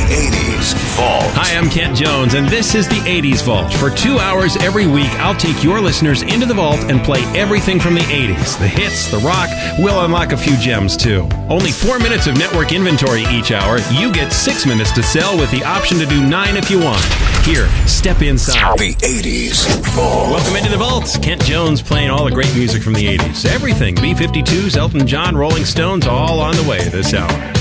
80s Vault. Hi, I'm Kent Jones, and this is the 80s Vault. For 2 hours every week, I'll take your listeners into the vault and play everything from the 80s. The hits, the rock, we'll unlock a few gems, too. Only 4 minutes of network inventory each hour. You get 6 minutes to sell with the option to do 9 if you want. Here, step inside. The 80s Vault. Welcome into the vault. Kent Jones playing all the great music from the 80s. Everything. B-52s, Elton John, Rolling Stones, all on the way this hour.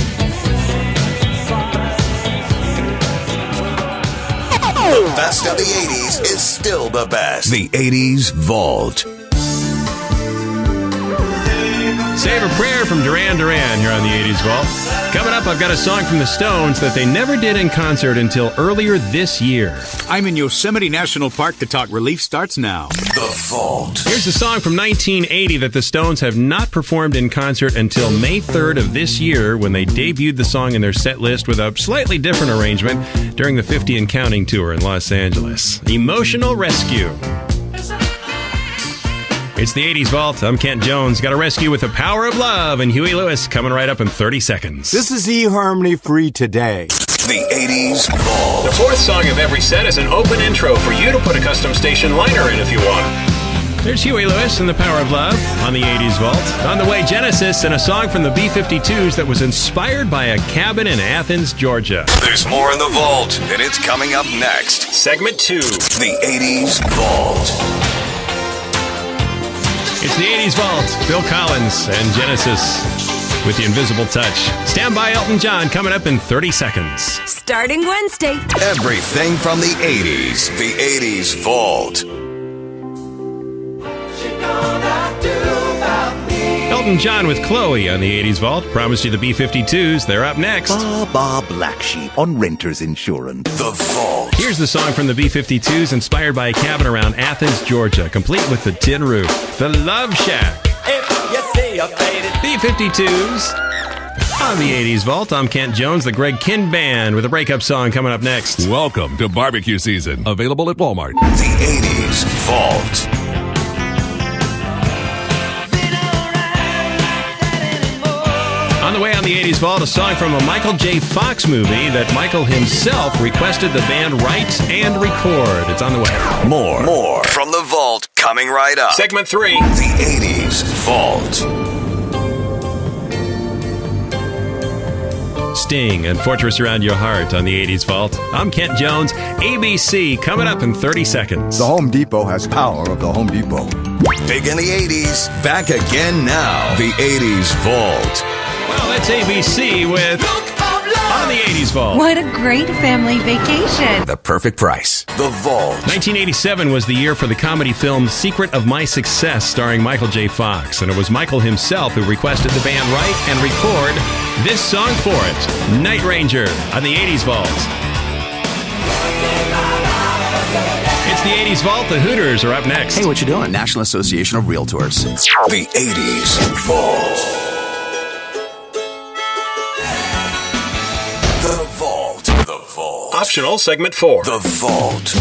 The best of the 80s is still the best. The 80s Vault. Save a Prayer from Duran Duran here on the 80s Vault. Coming up, I've got a song from the Stones that they never did in concert until earlier this year. I'm in Yosemite National Park. The Talk Relief starts now. The Vault. Here's a song from 1980 that the Stones have not performed in concert until May 3rd of this year, when they debuted the song in their set list with a slightly different arrangement during the 50 and Counting tour in Los Angeles. Emotional Rescue. It's the 80s Vault. I'm Kent Jones. Got a rescue with the power of love, and Huey Lewis coming right up in 30 seconds. This is eHarmony Free Today. The 80s Vault. The fourth song of every set is an open intro for you to put a custom station liner in if you want. There's Huey Lewis and the power of love on the 80s Vault. On the way, Genesis and a song from the B-52s that was inspired by a cabin in Athens, Georgia. There's more in the Vault, and it's coming up next. Segment 2. The 80s Vault. It's the 80s Vault. Phil Collins and Genesis with The Invisible Touch. Stand by, Elton John, coming up in 30 seconds. Starting Wednesday. Everything from the 80s. The 80s Vault. Elton John with Chloe on the 80s Vault. Promised you the B-52s. They're up next. Bar Black Sheep on Renters Insurance. The Vault. Here's the song from the B-52s, inspired by a cabin around Athens, Georgia, complete with the tin roof. The Love Shack. If you see a faded B-52s. On the 80s Vault, I'm Kent Jones, the Greg Kinn Band, with a breakup song coming up next. Welcome to barbecue season. Available at Walmart. The 80s Vault. On the way on the 80s Vault, a song from a Michael J. Fox movie that Michael himself requested the band write and record. It's on the way. More from the Vault coming right up. Segment 3. The 80s Vault. Sting and Fortress Around Your Heart on the 80s Vault. I'm Kent Jones. ABC coming up in 30 seconds. The Home Depot has power of the Home Depot. Big in the 80s. Back again now. The 80s Vault. Well, that's ABC with On the 80s Vault. What a great family vacation. The perfect price. The Vault. 1987 was the year for the comedy film Secret of My Success, starring Michael J. Fox. And it was Michael himself who requested the band write and record this song for it. Night Ranger on the 80s Vault. It's the 80s Vault. The Hooters are up next. Hey, what you doing? National Association of Realtors. The 80s Vault. The Vault. The Vault. Optional segment 4. The Vault.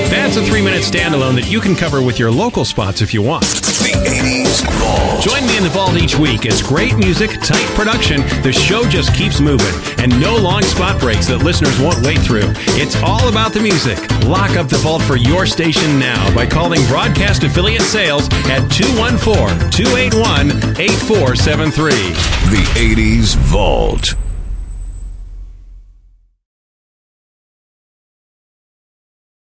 That's a 3-minute standalone that you can cover with your local spots if you want. The 80s Vault. Join me in the vault each week. It's great music, tight production. The show just keeps moving. And no long spot breaks that listeners won't wait through. It's all about the music. Lock up the vault for your station now by calling Broadcast Affiliate Sales at 214-281-8473. The 80s Vault.